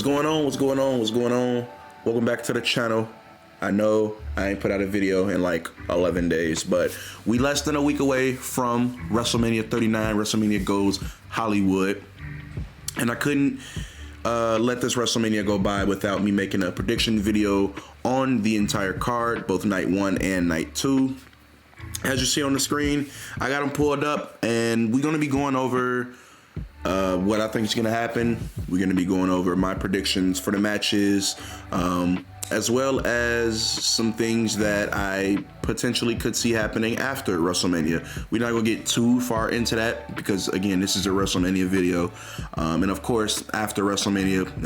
going on? What's going on? What's going on? Welcome back to the channel. I know I ain't put out a video in like 11 days, but we less than a week away from WrestleMania 39. WrestleMania goes Hollywood. And I couldn't let this WrestleMania go by without me making a prediction video on the entire card, both night 1 and night 2. As you see on the screen, I got them pulled up, and we're going to be going over what I think is going to happen. We're going to be going over my predictions for the matches, as well as some things that I potentially could see happening after WrestleMania. We're not going to get too far into that because, again, this is a WrestleMania video. And, of course, after WrestleMania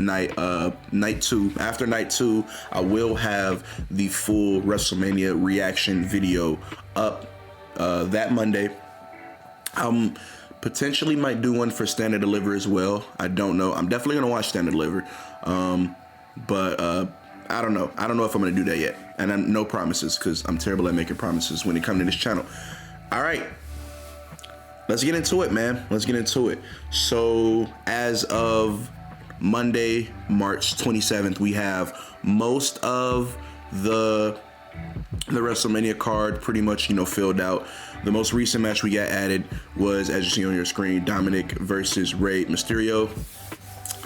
night 2, after night 2, I will have the full WrestleMania reaction video up that Monday. Potentially might do one for Stand and Deliver as well. I don't know. I'm definitely going to watch Stand and Deliver. But I don't know. I don't know if I'm going to do that yet. And no promises, because I'm terrible at making promises when it comes to this channel. All right. Let's get into it, man. Let's get into it. So as of Monday, March 27th, we have most of the WrestleMania card pretty much, filled out. The most recent match we got added was, as you see on your screen, Dominic versus Rey Mysterio.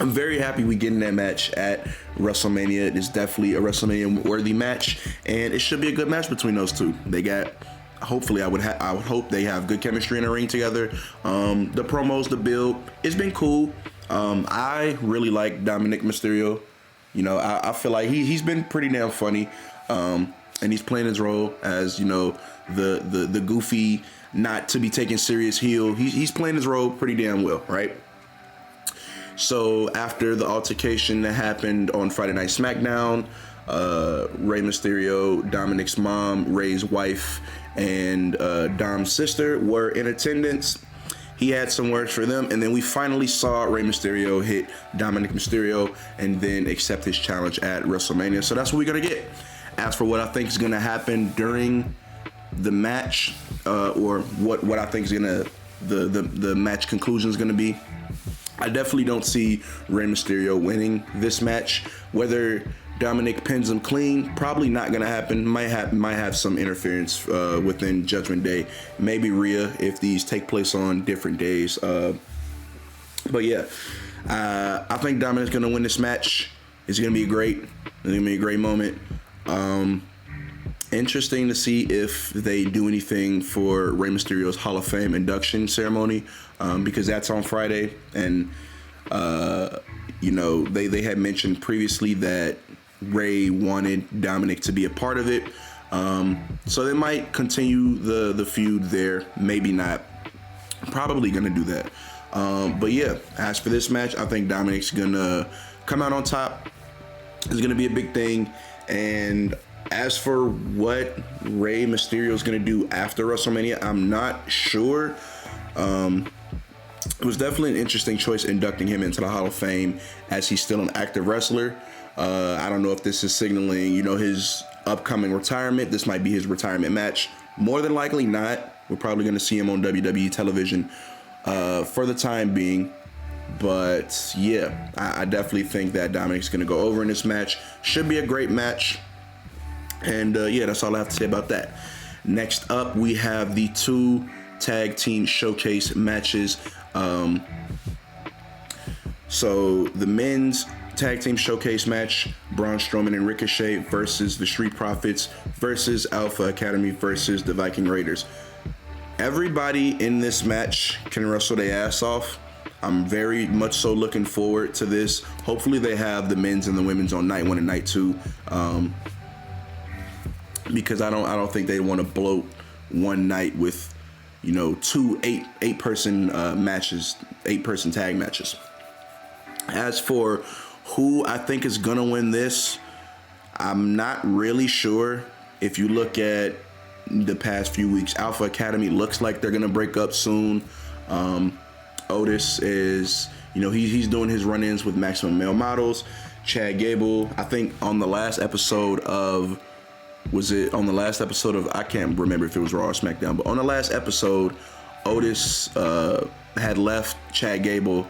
I'm very happy we getting that match at WrestleMania. It is definitely a WrestleMania-worthy match, and it should be a good match between those two. They got, hopefully, I would hope they have good chemistry in the ring together. The promos, the build, it's been cool. I really like Dominic Mysterio. I feel like he's been pretty damn funny. And he's playing his role as, the goofy, not to be taken serious heel. He's playing his role pretty damn well, right? So after the altercation that happened on Friday Night SmackDown, Rey Mysterio, Dominic's mom, Rey's wife, and Dom's sister were in attendance. He had some words for them, and then we finally saw Rey Mysterio hit Dominic Mysterio and then accept his challenge at WrestleMania. So that's what we're going to get. As for what I think is going to happen during the match, or what I think is going to, the match conclusion is going to be, I definitely don't see Rey Mysterio winning this match. Whether Dominic pins him clean, probably not going to happen. Might have some interference within Judgment Day. Maybe Rhea if these take place on different days. But yeah, I think Dominic's going to win this match. It's going to be great. It's going to be a great moment. Interesting to see if they do anything for Rey Mysterio's Hall of Fame induction ceremony, because that's on Friday, and they had mentioned previously that Rey wanted Dominic to be a part of it, so they might continue the feud there. Maybe not. Probably gonna do that. But yeah, as for this match, I think Dominic's gonna come out on top. It's gonna be a big thing. And as for what Rey Mysterio is going to do after WrestleMania, I'm not sure. It was definitely an interesting choice inducting him into the Hall of Fame as he's still an active wrestler. I don't know if this is signaling, his upcoming retirement. This might be his retirement match. More than likely not. We're probably going to see him on WWE television for the time being. But yeah, I definitely think that Dominic's going to go over in this match. Should be a great match. And yeah, that's all I have to say about that. Next up, we have the 2 tag team showcase matches. So the men's tag team showcase match, Braun Strowman and Ricochet versus the Street Profits versus Alpha Academy versus the Viking Raiders. Everybody in this match can wrestle their ass off. I'm very much so looking forward to this. Hopefully they have the men's and the women's on night 1 and night 2, because I don't think they want to bloat one night with 2 eight-person matches, 8-person tag matches. As for who I think is gonna win this, I'm not really sure. If you look at the past few weeks, Alpha Academy looks like they're gonna break up soon. Otis is, he's doing his run-ins with Maximum Male Models. Chad Gable, I think on the last episode of, I can't remember if it was Raw or SmackDown, but on the last episode, Otis had left Chad Gable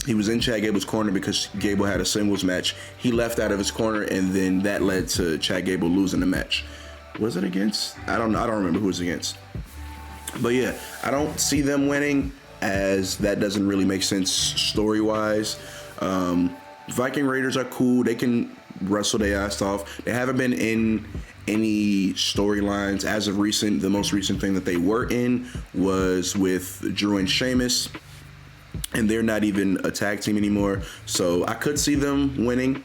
He was in Chad Gable's corner because Gable had a singles match. He left out of his corner, and then that led to Chad Gable losing the match. Was it against? I don't know. I don't remember who it was against. But yeah, I don't see them winning, as that doesn't really make sense story-wise. Viking Raiders are cool. They can wrestle their ass off. They haven't been in any storylines as of recent. The most recent thing that they were in was with Drew and Sheamus, and they're not even a tag team anymore. So I could see them winning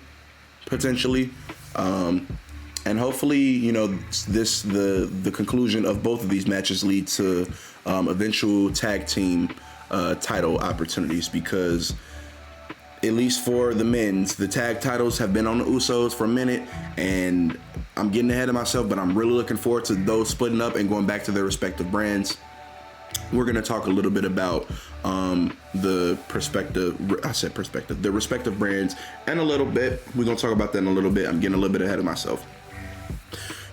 potentially. And hopefully, you know, the conclusion of both of these matches lead to eventual tag team title opportunities, because at least for the men's, the tag titles have been on the Usos for a minute, and I'm getting ahead of myself, but I'm really looking forward to those splitting up and going back to their respective brands. We're going to talk a little bit about the respective brands, and a little bit. We're going to talk about that in a little bit. I'm getting a little bit ahead of myself.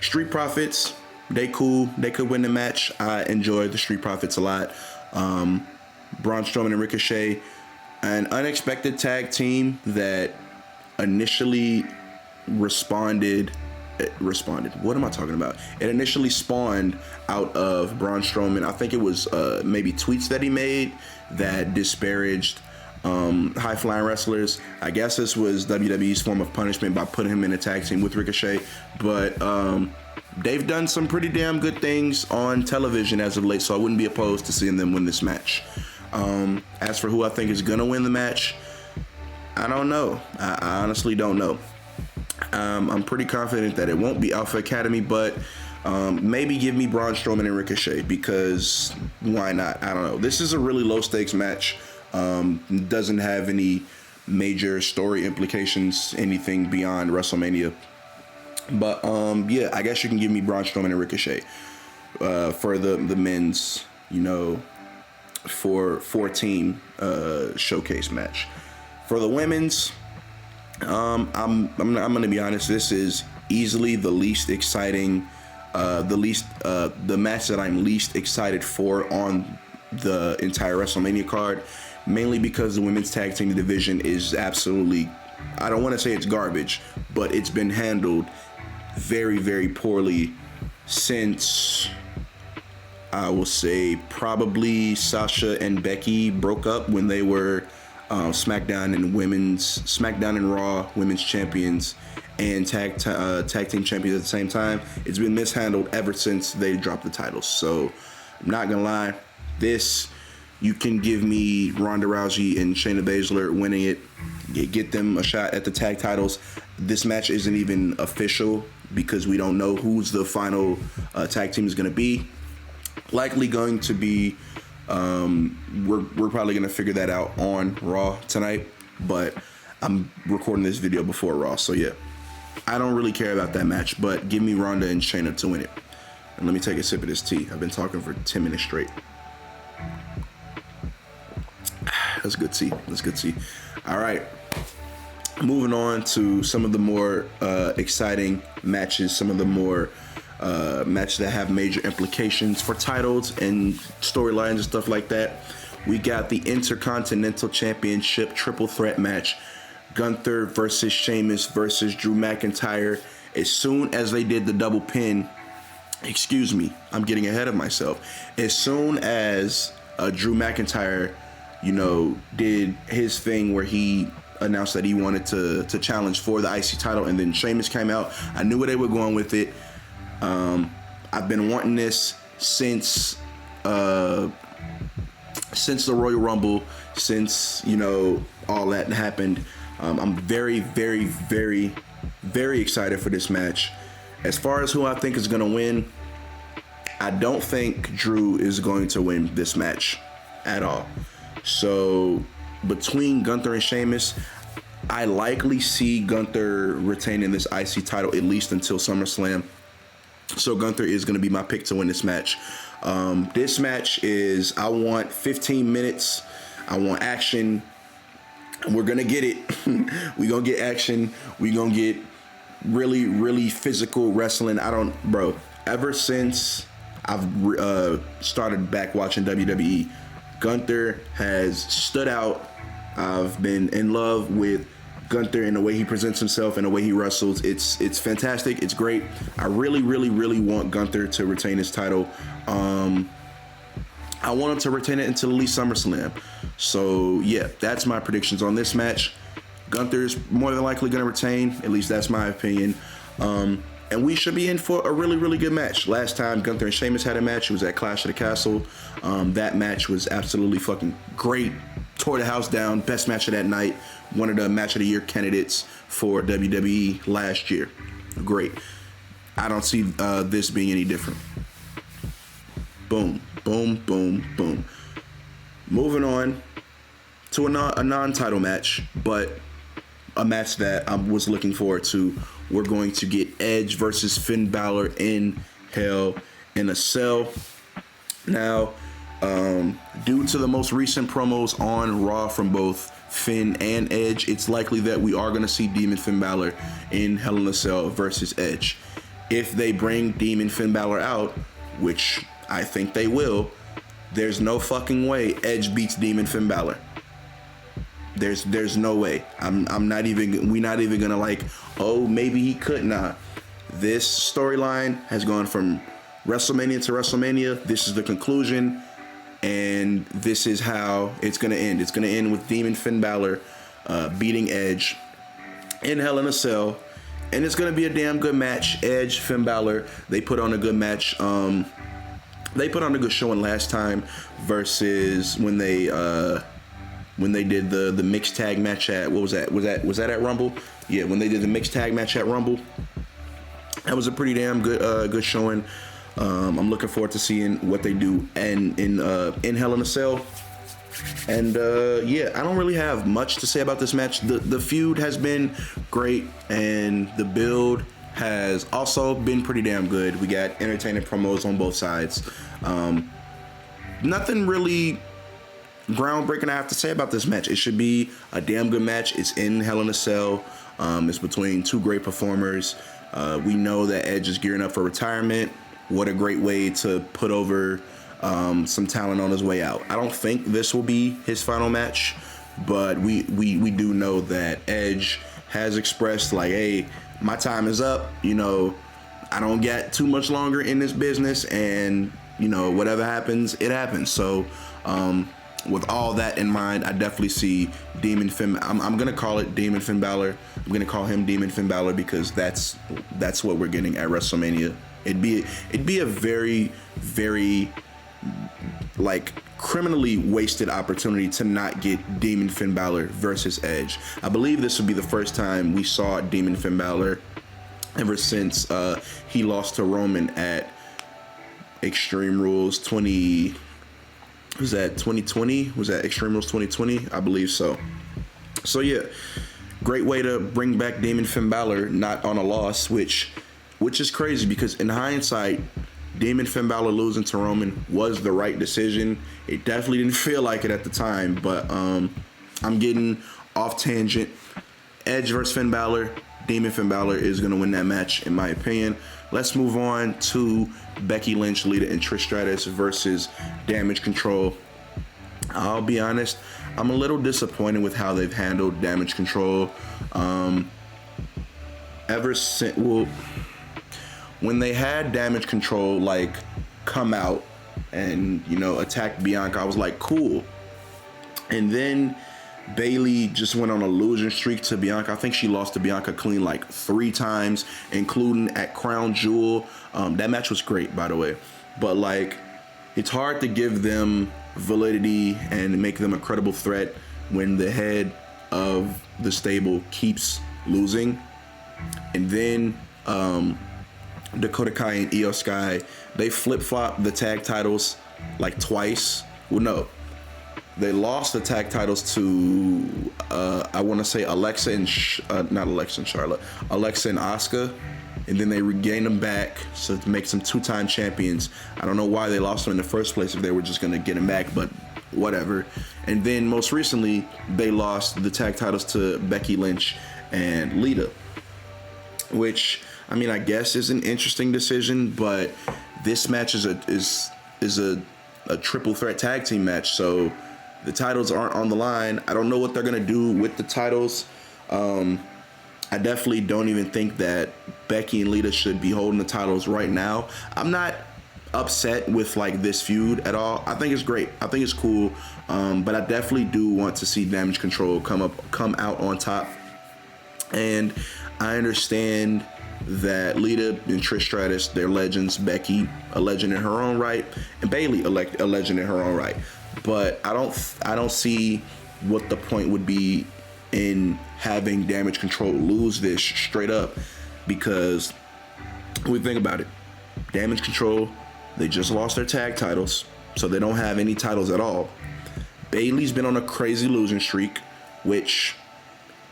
Street Profits, they cool. They could win the match. I enjoy the Street Profits a lot. Braun Strowman and Ricochet, an unexpected tag team that initially responded. What am I talking about? It initially spawned out of Braun Strowman. I think it was maybe tweets that he made that disparaged high-flying wrestlers. I guess this was WWE's form of punishment by putting him in a tag team with Ricochet. But they've done some pretty damn good things on television as of late, so I wouldn't be opposed to seeing them win this match. As for who I think is going to win the match, I don't know. I honestly don't know. I'm pretty confident that it won't be Alpha Academy, but maybe give me Braun Strowman and Ricochet, because why not? I don't know. This is a really low-stakes match. Doesn't have any major story implications, anything beyond WrestleMania. But yeah, I guess you can give me Braun Strowman and Ricochet for the men's, you know, for 4-team showcase match. For the women's, I'm gonna be honest. This is easily the least exciting, the match that I'm least excited for on the entire WrestleMania card. Mainly because the women's tag team division is absolutely, I don't want to say it's garbage, but it's been handled very, very poorly since, I will say, probably Sasha and Becky broke up when they were SmackDown and Raw women's champions and tag team champions at the same time. It's been mishandled ever since they dropped the titles. So I'm not gonna lie, you can give me Ronda Rousey and Shayna Baszler winning it. Get them a shot at the tag titles. This match isn't even official because we don't know who's the final tag team is going to be. Likely going to be, we're probably going to figure that out on Raw tonight, but I'm recording this video before Raw, so yeah. I don't really care about that match, but give me Ronda and Shayna to win it. And let me take a sip of this tea. I've been talking for 10 minutes straight. That's good tea. All right. Moving on to some of the more exciting matches, some of the more matches that have major implications for titles and storylines and stuff like that. We got the Intercontinental Championship triple threat match. Gunther versus Sheamus versus Drew McIntyre. As soon as they did the double pin, excuse me, I'm getting ahead of myself. As soon as Drew McIntyre, you know, did his thing where he announced that he wanted to challenge for the IC title, and then Sheamus came out, I knew where they were going with it. I've been wanting this since the Royal Rumble, since, you know, all that happened. I'm very, very, very, very excited for this match. As far as who I think is going to win, I don't think Drew is going to win this match at all. So between Gunther and Sheamus, I likely see Gunther retaining this IC title at least until SummerSlam. So Gunther is going to be my pick to win this match. This match is, I want 15 minutes. I want action. We're going to get it. We're going to get action. We're going to get really, really physical wrestling. Ever since I've started back watching WWE, Gunther has stood out I've been in love with Gunther and the way he presents himself and the way he wrestles. It's fantastic. It's great. I really, really, really want Gunther to retain his title. I want him to retain it until at least SummerSlam. So yeah, that's my predictions on this match. Gunther's more than likely going to retain. At least that's my opinion. And we should be in for a really, really good match. Last time Gunther and Sheamus had a match, it was at Clash of the Castle. That match was absolutely fucking great. Tore the house down. Best match of that night. One of the match of the year candidates for WWE last year. Great. I don't see this being any different. Boom, boom, boom, boom. Moving on to a non-title match, but a match that I was looking forward to. We're going to get Edge versus Finn Balor in Hell in a Cell. Now, due to the most recent promos on Raw from both Finn and Edge, it's likely that we are going to see Demon Finn Balor in Hell in a Cell versus Edge. If they bring Demon Finn Balor out, which I think they will, there's no fucking way Edge beats Demon Finn Balor. There's no way. We're not even gonna like, oh, maybe he could not. This storyline has gone from WrestleMania to WrestleMania. This is the conclusion, and this is how it's gonna end. It's gonna end with Demon Finn Balor beating Edge in Hell in a Cell, and it's gonna be a damn good match. Edge, Finn Balor, they put on a good match. They put on a good showing last time versus when they did the mixed tag match at, what was that? Was that at Rumble? Yeah, when they did the mixed tag match at Rumble. That was a pretty damn good showing. I'm looking forward to seeing what they do in Hell in a Cell. And yeah, I don't really have much to say about this match. The feud has been great, and the build has also been pretty damn good. We got entertaining promos on both sides. Nothing really groundbreaking I have to say about this match. It should be a damn good match. It's in Hell in a Cell. It's between two great performers. We know that Edge is gearing up for retirement. What a great way to put over some talent on his way out. I don't think this will be his final match, but we do know that Edge has expressed like, hey, my time is up. You know, I don't get too much longer in this business, and you know, whatever happens, it happens. So with all that in mind, I definitely see Demon Finn. I'm gonna call it Demon Finn Balor. I'm gonna call him Demon Finn Balor because that's what we're getting at WrestleMania. It'd be a very, very like criminally wasted opportunity to not get Demon Finn Balor versus Edge. I believe this would be the first time we saw Demon Finn Balor ever since he lost to Roman at Extreme Rules 20. Was that 2020? Was that Extreme Rules 2020? I believe so. So yeah, great way to bring back Demon Finn Balor, not on a loss, which is crazy because in hindsight, Demon Finn Balor losing to Roman was the right decision. It definitely didn't feel like it at the time, but I'm getting off tangent. Edge versus Finn Balor. Demon Finn Balor is going to win that match, in my opinion. Let's move on to Becky Lynch, Lita, and Trish Stratus versus Damage Control. I'll be honest, I'm a little disappointed with how they've handled Damage Control. Ever since, well, when they had Damage Control like come out and, you know, attack Bianca, I was like, cool. And then Bayley just went on a losing streak to Bianca. I think she lost to Bianca clean like 3 times, including at Crown Jewel. That match was great, by the way. But like, it's hard to give them validity and make them a credible threat when the head of the stable keeps losing. And then Dakota Kai and Io Sky, they flip-flopped the tag titles like twice. Well, no. They lost the tag titles to, I want to say Alexa and, not Alexa and Charlotte, Alexa and Asuka. And then they regained them back so to make some 2-time champions. I don't know why they lost them in the first place if they were just going to get them back, but whatever. And then most recently, they lost the tag titles to Becky Lynch and Lita, which, I mean, I guess is an interesting decision, but this match is a triple threat tag team match, so The titles aren't on the line. I don't know what they're going to do with the titles. I definitely don't even think that Becky and Lita should be holding the titles right now. I'm not upset with like this feud at all. I think it's great. I think it's cool. But I definitely do want to see Damage Control come out on top. And I understand that Lita and Trish Stratus, they're legends. Becky, a legend in her own right, and Bayley, a legend in her own right. But I don't see what the point would be in having Damage Control lose this straight up, because when we think about it, Damage Control, they just lost their tag titles, so they don't have any titles at all. Bayley's been on a crazy losing streak, which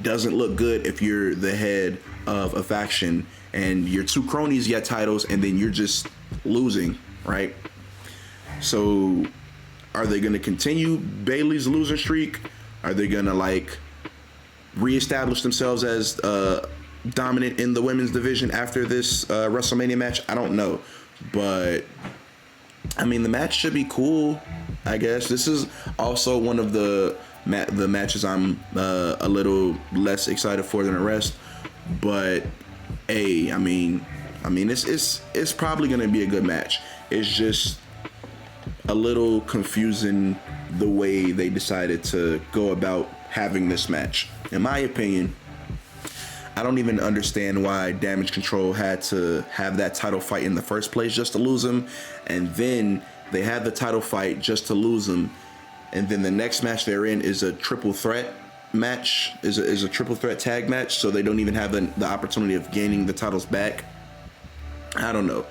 doesn't look good if you're the head of a faction and your two cronies get titles and then you're just losing, right? So are they going to continue Bayley's losing streak? Are they going to like reestablish themselves as dominant in the women's division after this WrestleMania match? I don't know, but I mean, the match should be cool, I guess. This is also one of the matches I'm a little less excited for than the rest, but I mean it's probably gonna be a good match. It's just a little confusing the way they decided to go about having this match. In my opinion, I don't even understand why Damage Control had to have that title fight in the first place just to lose him, and then they had the title fight just to lose him, and then the next match they're in is a triple threat match, is a triple threat tag match, so they don't even have the opportunity of gaining the titles back. I don't know.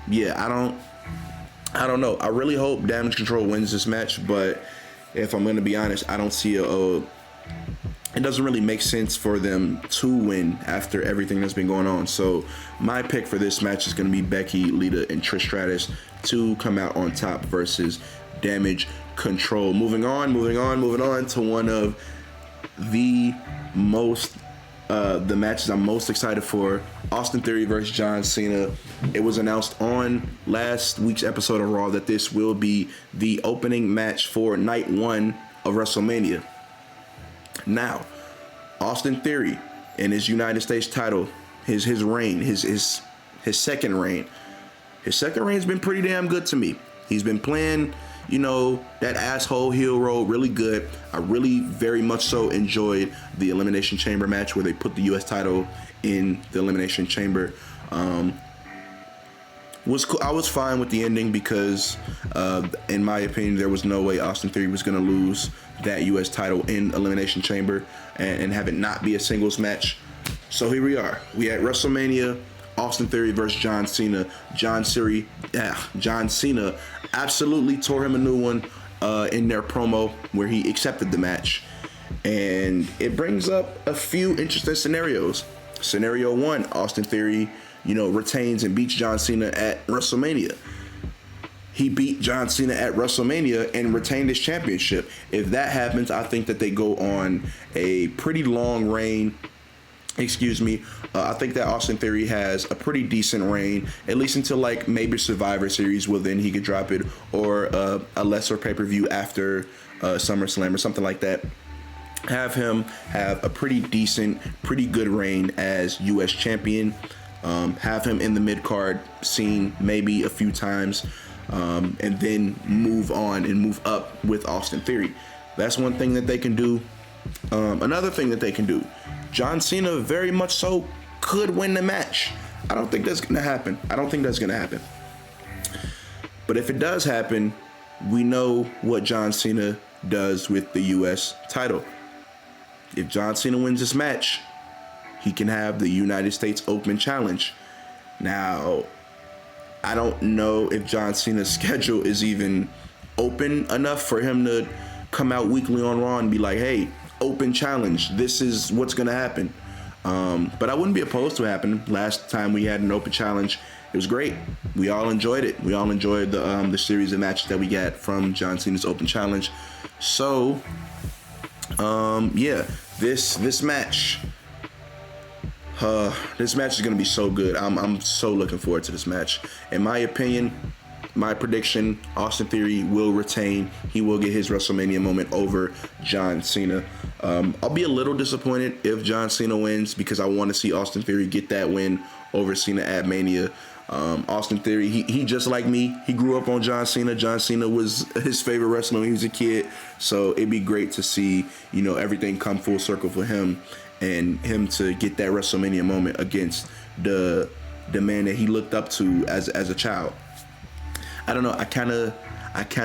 Yeah, I don't know. I really hope Damage Control wins this match, but if I'm going to be honest, I don't see it doesn't really make sense for them to win after everything that's been going on. So my pick for this match is going to be Becky, Lita, and Trish Stratus to come out on top versus Damage Control. Moving on to one of the matches I'm most excited for, Austin Theory versus John Cena. It was announced on last week's episode of Raw that this will be the opening match for night 1 of WrestleMania. Now, Austin Theory in his United States title, his reign, his second reign. His second reign's been pretty damn good to me. He's been playing, that asshole heel role really good. I really very much so enjoyed the Elimination Chamber match where they put the US title in the Elimination Chamber. I was fine with the ending because, in my opinion, there was no way Austin Theory was going to lose that U.S. title in Elimination Chamber and have it not be a singles match. So here we are. We at WrestleMania, Austin Theory versus John Cena. John Cena absolutely tore him a new one in their promo where he accepted the match. And it brings up a few interesting scenarios. Scenario 1, Austin Theory retains and beats John Cena at WrestleMania. He beat John Cena at WrestleMania and retained his championship. If that happens, I think that they go on a pretty long reign. I think that Austin Theory has a pretty decent reign, at least until like maybe Survivor Series. Well, then he could drop it, or a lesser pay-per-view after SummerSlam or something like that. Have him have a pretty decent, pretty good reign as U.S. champion. Have him in the mid-card scene maybe a few times, and then move on and move up with Austin Theory. That's one thing that they can do. Another thing that they can do, John Cena very much so could win the match. I don't think that's going to happen. But if it does happen, we know what John Cena does with the U.S. title. If John Cena wins this match, he can have the United States Open Challenge. Now, I don't know if John Cena's schedule is even open enough for him to come out weekly on Raw and be like, hey, Open Challenge, this is what's going to happen. But I wouldn't be opposed to it happening. Last time we had an Open Challenge, it was great. We all enjoyed it. We all enjoyed the series of matches that we got from John Cena's Open Challenge. So, this match... this match is going to be so good. I'm so looking forward to this match. In my opinion, my prediction, Austin Theory will retain. He will get his WrestleMania moment over John Cena. I'll be a little disappointed if John Cena wins because I want to see Austin Theory get that win over Cena at Mania. Austin Theory, he just like me. He grew up on John Cena. John Cena was his favorite wrestler when he was a kid. So it'd be great to see, everything come full circle for him and him to get that WrestleMania moment against the man that he looked up to as a child. I don't know. I kind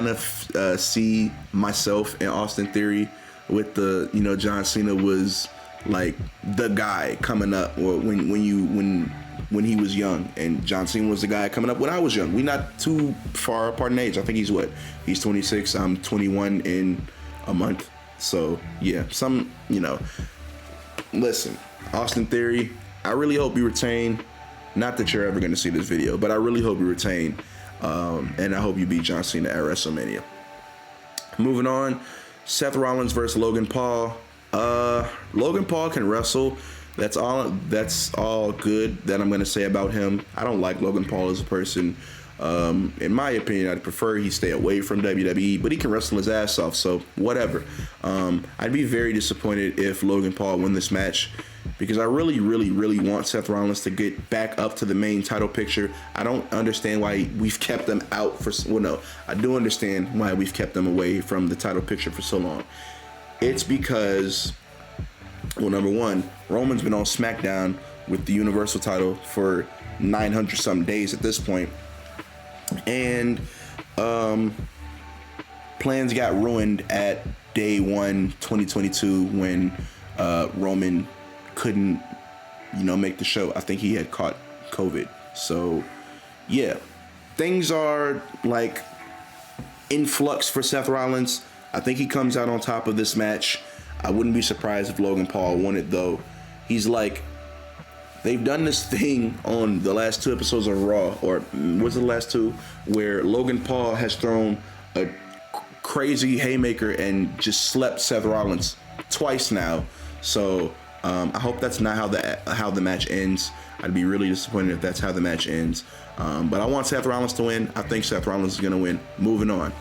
of see myself in Austin Theory with the, John Cena was like the guy coming up, or when he was young, and John Cena was the guy coming up when I was young. We're not too far apart in age. I think he's 26. I'm 21 in a month. So yeah, listen, Austin Theory, I really hope you retain. Not that you're ever going to see this video, but I really hope you retain. And I hope you beat John Cena at WrestleMania. Moving on, Seth Rollins versus Logan Paul. Logan Paul can wrestle. That's all good that I'm going to say about him. I don't like Logan Paul as a person. In my opinion, I'd prefer he stay away from WWE, but he can wrestle his ass off, so whatever. I'd be very disappointed if Logan Paul win this match because I really, really, really want Seth Rollins to get back up to the main title picture. I don't understand why we've kept them out for, well, no, I do understand why we've kept them away from the title picture for so long. It's because, well, number one, Roman's been on SmackDown with the Universal title for 900 some days at this point. And plans got ruined at day 1, 2022 when Roman couldn't, make the show. I think he had caught COVID. So, yeah, things are like in flux for Seth Rollins. I think he comes out on top of this match. I wouldn't be surprised if Logan Paul won it, though. He's like, they've done this thing on the last 2 episodes of Raw, or was it the last 2, where Logan Paul has thrown a crazy haymaker and just slept Seth Rollins twice now. So I hope that's not how the match ends. I'd be really disappointed if that's how the match ends. But I want Seth Rollins to win. I think Seth Rollins is going to win. Moving on.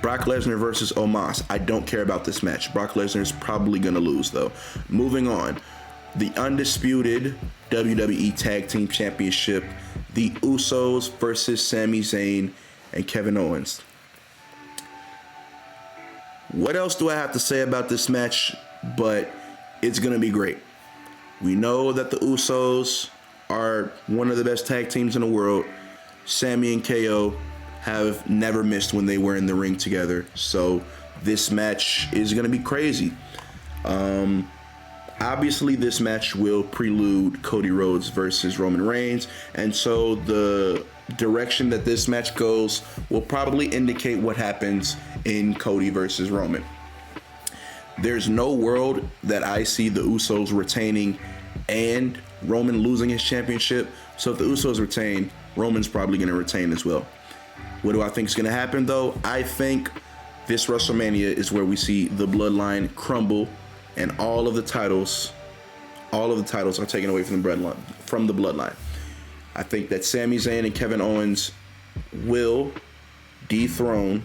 Brock Lesnar versus Omos. I don't care about this match. Brock Lesnar is probably going to lose, though. Moving on. The undisputed WWE Tag Team Championship. The Usos versus Sami Zayn and Kevin Owens. What else do I have to say about this match? But it's going to be great. We know that the Usos are one of the best tag teams in the world. Sami and KO have never missed when they were in the ring together. So this match is going to be crazy. Obviously, this match will prelude Cody Rhodes versus Roman Reigns. And so the direction that this match goes will probably indicate what happens in Cody versus Roman. There's no world that I see the Usos retaining and Roman losing his championship. So if the Usos retain, Roman's probably going to retain as well. What do I think is going to happen, though? I think this WrestleMania is where we see the bloodline crumble and all of the titles are taken away from the bloodline. I think that Sami Zayn and Kevin Owens will dethrone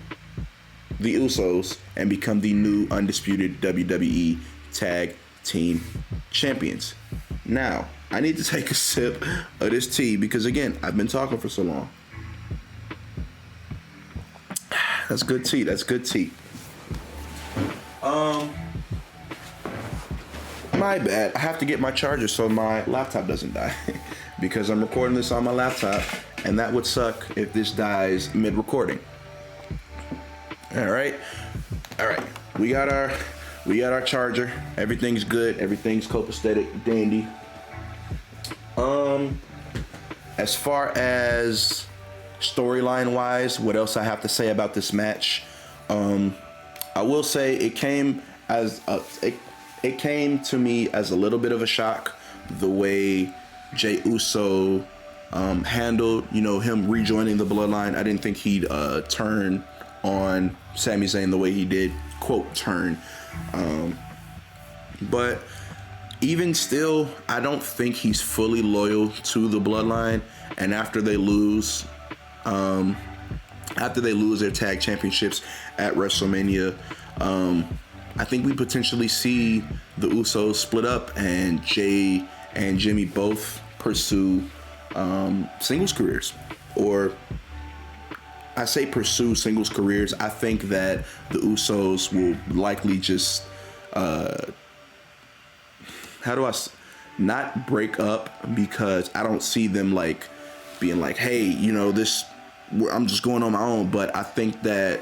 the Usos and become the new undisputed WWE Tag Team Champions. Now, I need to take a sip of this tea because, again, I've been talking for so long. That's good tea. My bad. I have to get my charger so my laptop doesn't die because I'm recording this on my laptop, and that would suck if this dies mid-recording. All right. We got our charger. Everything's good. Everything's copacetic, dandy. As far as storyline wise, what else I have to say about this match? I will say it came to me as a little bit of a shock the way Jey Uso handled, him rejoining the bloodline. I didn't think he'd turn on Sami Zayn the way he did, quote, turn. But even still, I don't think he's fully loyal to the bloodline. And after they lose after they lose their tag championships at WrestleMania. I think we potentially see the Usos split up and Jay and Jimmy both pursue singles careers. Or I say pursue singles careers. I think that the Usos will likely just, not break up, because I don't see them like being like, hey, you know, I'm just going on my own. But I think that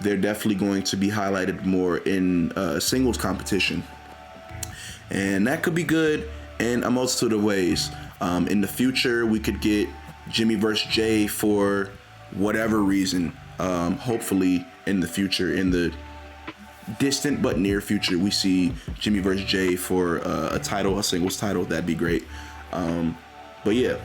they're definitely going to be highlighted more in singles competition. And that could be good in a multitude of ways. In the future, we could get Jimmy versus Jay for whatever reason. Hopefully in the future, in the distant but near future, we see Jimmy versus Jay for a singles title. That'd be great. But yeah,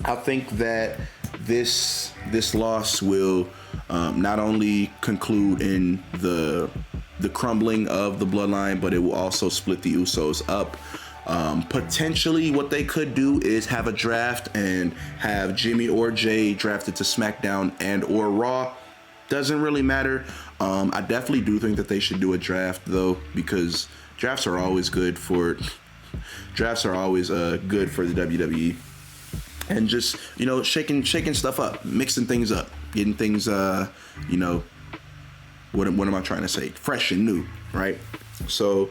I think that this loss will not only conclude in the crumbling of the bloodline, but it will also split the Usos up. Potentially what they could do is have a draft and have Jimmy or Jay drafted to SmackDown and or Raw. Doesn't really matter. I definitely do think that they should do a draft though, because drafts are always good for the WWE. And just, you know, shaking stuff up, mixing things up, getting things, you know, what am I trying to say? Fresh and new, right? So,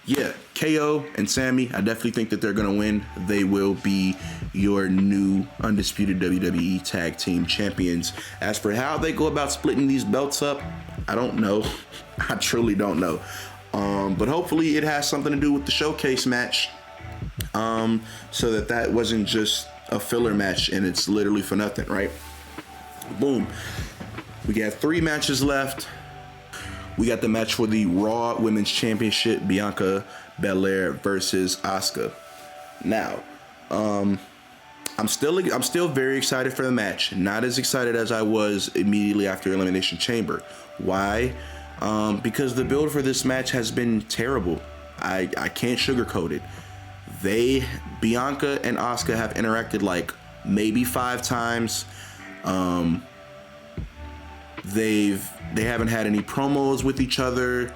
yeah, KO and Sammy, I definitely think that they're going to win. They will be your new undisputed WWE Tag Team Champions. As for how they go about splitting these belts up, I don't know. I truly don't know. But hopefully it has something to do with the showcase match, so that wasn't just a filler match and it's literally for nothing, right? Boom. We got 3 matches left. We got the match for the Raw Women's Championship, Bianca Belair versus Asuka. Now, I'm still very excited for the match. Not as excited as I was immediately after Elimination Chamber. Why? Because the build for this match has been terrible. I can't sugarcoat it. Bianca and Asuka have interacted like maybe 5 times. They haven't had any promos with each other.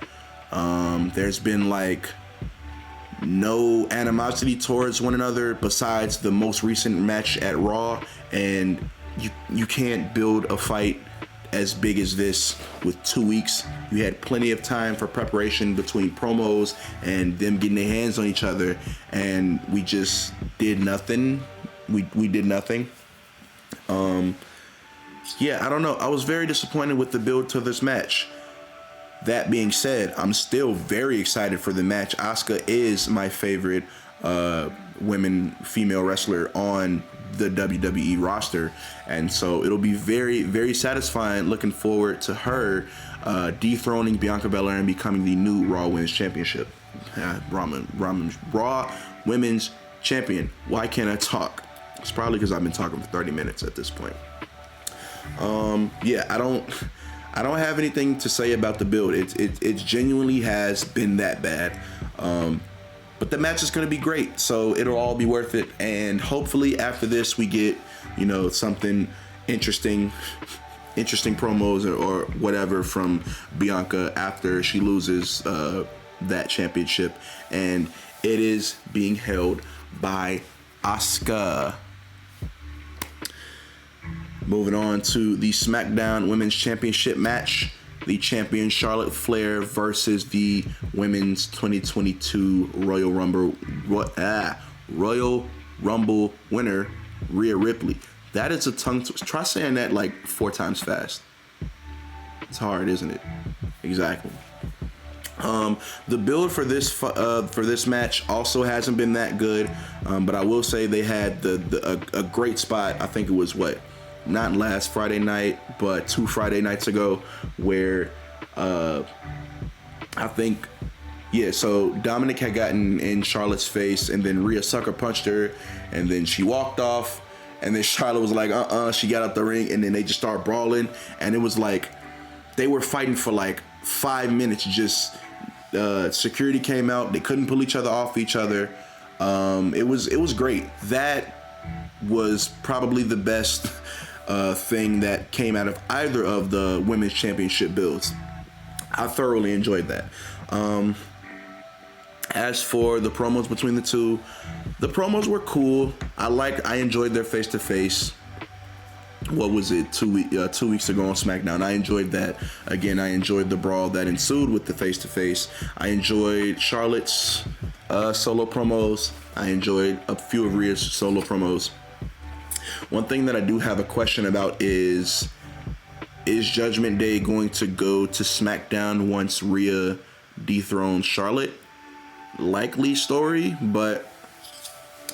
There's been like no animosity towards one another besides the most recent match at Raw, and you can't build a fight as big as this with 2 weeks. You had plenty of time for preparation between promos and them getting their hands on each other, and we just did nothing. We did nothing. Yeah, I don't know. I was very disappointed with the build to this match. That being said, I'm still very excited for the match. Asuka is my favorite female wrestler on the WWE roster, and so it'll be very, very satisfying. Looking forward to her dethroning Bianca Belair and becoming the new Raw Women's Championship. Raw Women's Champion. Why can't I talk? It's probably because I've been talking for 30 minutes at this point. Yeah, I don't have anything to say about the build. It genuinely has been that bad. But the match is going to be great, so it'll all be worth it. And hopefully after this we get, you know, something interesting promos or whatever from Bianca after she loses that championship, and it is being held by Asuka. Moving on to the SmackDown Women's Championship match. The champion Charlotte Flair versus the Women's 2022 Royal Rumble winner, Rhea Ripley. That is a tongue twister. Try saying that like 4 times fast. It's hard, isn't it? Exactly. The build for this match also hasn't been that good, but I will say they had a great spot. I think it was not last Friday night, but 2 Friday nights ago, where I think, so Dominic had gotten in Charlotte's face, and then Rhea sucker punched her, and then she walked off, and then Charlotte was like, she got up the ring, and then they just started brawling, and it was like they were fighting for like 5 minutes. Just security came out, they couldn't pull each other off each other. It was great. was probably the best thing that came out of either of the women's championship builds. I thoroughly enjoyed that. As for the promos between the two, the promos were cool. I enjoyed their face-to-face. What was it, 2 weeks ago on SmackDown? I enjoyed that. Again, I enjoyed the brawl that ensued with the face-to-face. I enjoyed Charlotte's solo promos. I enjoyed a few of Rhea's solo promos. One thing that I do have a question about is Judgment Day going to go to SmackDown once Rhea dethrones Charlotte? Likely story, but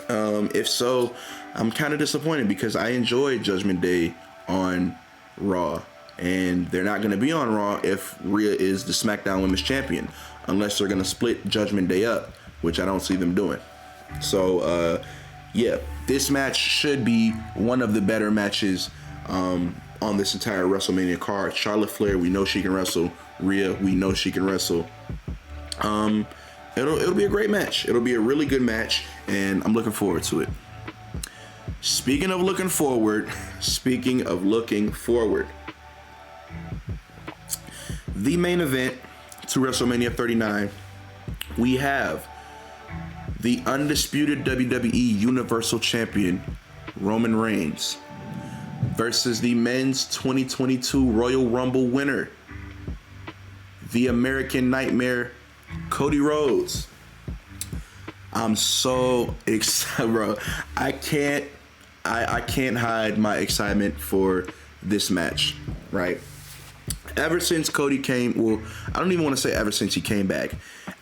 if so, I'm kind of disappointed because I enjoyed Judgment Day on Raw, and they're not going to be on Raw if Rhea is the SmackDown Women's Champion, unless they're going to split Judgment Day up, which I don't see them doing. So, yeah, this match should be one of the better matches on this entire WrestleMania card. Charlotte Flair, we know she can wrestle. Rhea, we know she can wrestle. It'll be a great match. It'll be a really good match, and I'm looking forward to it. Speaking of looking forward, the main event to WrestleMania 39, we have the undisputed WWE Universal Champion, Roman Reigns, versus the men's 2022 Royal Rumble winner, the American Nightmare, Cody Rhodes. I'm so excited, bro. I can't hide my excitement for this match, right? Ever since Cody came, well, I don't even want to say ever since he came back.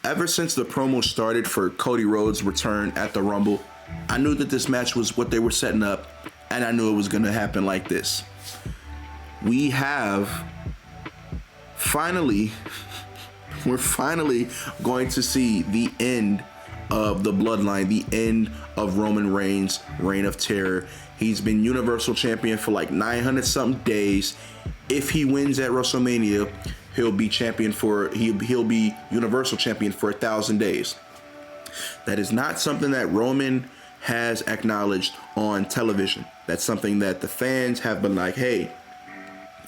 Ever since the promo started for Cody Rhodes' return at the Rumble, I knew that this match was what they were setting up, and I knew it was going to happen like this. We have we're finally going to see the end of the bloodline, the end of Roman Reigns' reign of terror. He's been Universal Champion for like 900 something days. If he wins at WrestleMania, he'll be Universal Champion for 1,000 days. That is not something that Roman has acknowledged on television. That's something that the fans have been like, hey,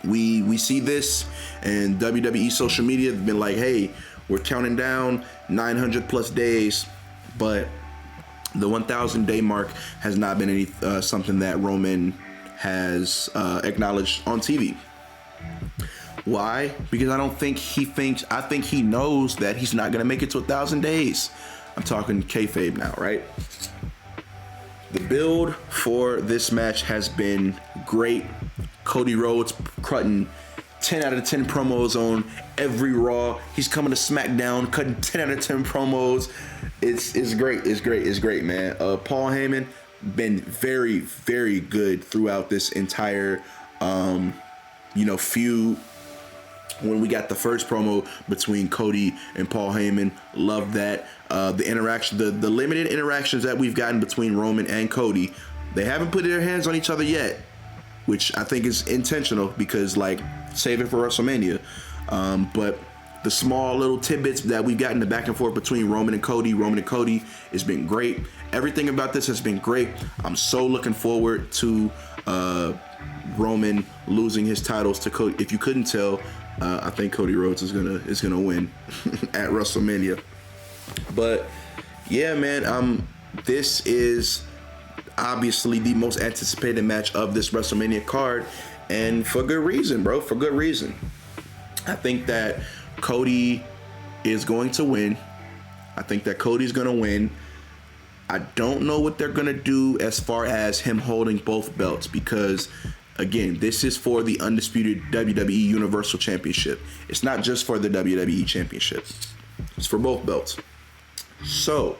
we see this, and WWE social media have been like, hey, we're counting down 900 plus days, but the 1,000 day mark has not been something that Roman has acknowledged on TV. Why? Because I think he knows that he's not going to make it to 1,000 days. I'm talking kayfabe now, right? The build for this match has been great. Cody Rhodes cutting 10 out of 10 promos on every Raw. He's coming to SmackDown, cutting 10 out of 10 promos. It's great, man. Paul Heyman been very, very good throughout this entire, feud. When we got the first promo between Cody and Paul Heyman, loved that. The interaction, the limited interactions that we've gotten between Roman and Cody, they haven't put their hands on each other yet, which I think is intentional because, like, save it for WrestleMania. But the small little tidbits that we've gotten the back and forth between Roman and Cody has been great. Everything about this has been great. I'm so looking forward to Roman losing his titles to Cody. If you couldn't tell, I think Cody Rhodes is gonna win at WrestleMania. But yeah, man, this is obviously the most anticipated match of this WrestleMania card, and for good reason, bro. For good reason. I think that Cody is going to win. I think that Cody's gonna win. I don't know what they're gonna do as far as him holding both belts, because again, this is for the undisputed WWE Universal Championship. It's not just for the WWE Championship. It's for both belts. So,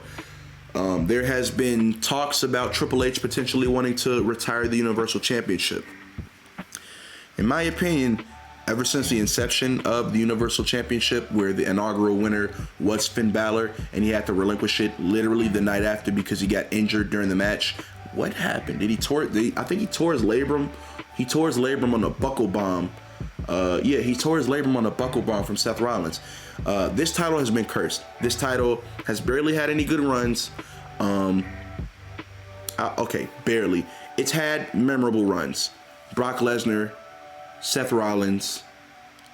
there has been talks about Triple H potentially wanting to retire the Universal Championship. In my opinion, ever since the inception of the Universal Championship, where the inaugural winner was Finn Balor, and he had to relinquish it literally the night after because he got injured during the match. What happened? I think he tore his labrum. He tore his labrum on a buckle bomb. He tore his labrum on a buckle bomb from Seth Rollins. This title has been cursed. This title has barely had any good runs. Barely. it's had memorable runs. Brock Lesnar, Seth Rollins,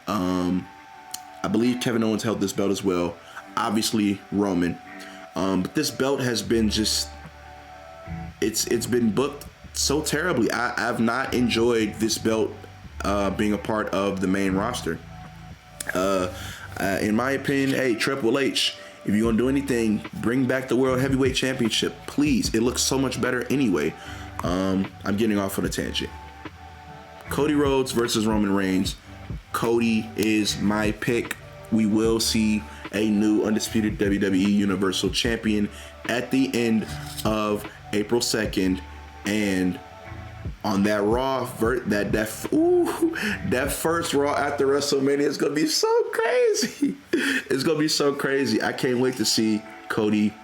I believe Kevin Owens held this belt as well. Obviously Roman. But this belt has been just, it's been booked so terribly. I've not enjoyed this belt being a part of the main roster. In my opinion, hey, Triple H, if you're gonna do anything, bring back the World Heavyweight Championship, please. It looks so much better anyway. I'm getting off on a tangent. Cody Rhodes versus Roman Reigns. Cody is my pick. We will see a new undisputed WWE Universal Champion at the end of April 2nd, and on that Raw, that first Raw after WrestleMania is gonna be so crazy. It's gonna be so crazy. I can't wait to see Cody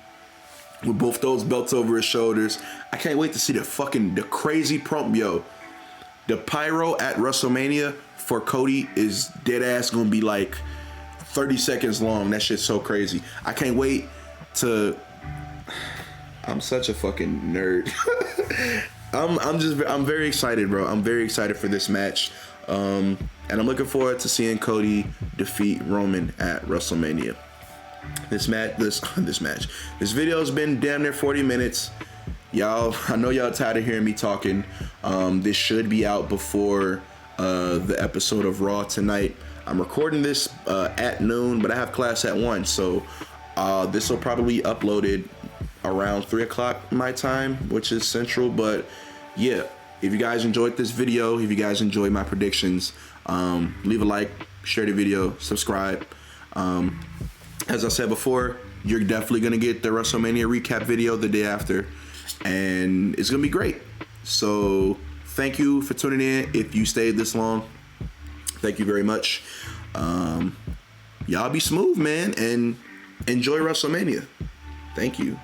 with both those belts over his shoulders. I can't wait to see the crazy promo. Yo, the pyro at WrestleMania for Cody is dead ass gonna be like 30 seconds long. That shit's so crazy. I can't wait to. I'm such a fucking nerd. I'm very excited, bro. I'm very excited for this match. And I'm looking forward to seeing Cody defeat Roman at WrestleMania. This video has been damn near 40 minutes. Y'all, I know y'all tired of hearing me talking. This should be out before the episode of Raw tonight. I'm recording this at noon, but I have class at 1, so this will probably be uploaded around 3 o'clock my time, which is central. But yeah, if you guys enjoyed this video, if you guys enjoyed my predictions, leave a like, share the video, subscribe. As I said before, you're definitely gonna get the WrestleMania recap video the day after, and it's gonna be great. So thank you for tuning in. If you stayed this long, thank you very much. Y'all be smooth, man, and enjoy WrestleMania. Thank you.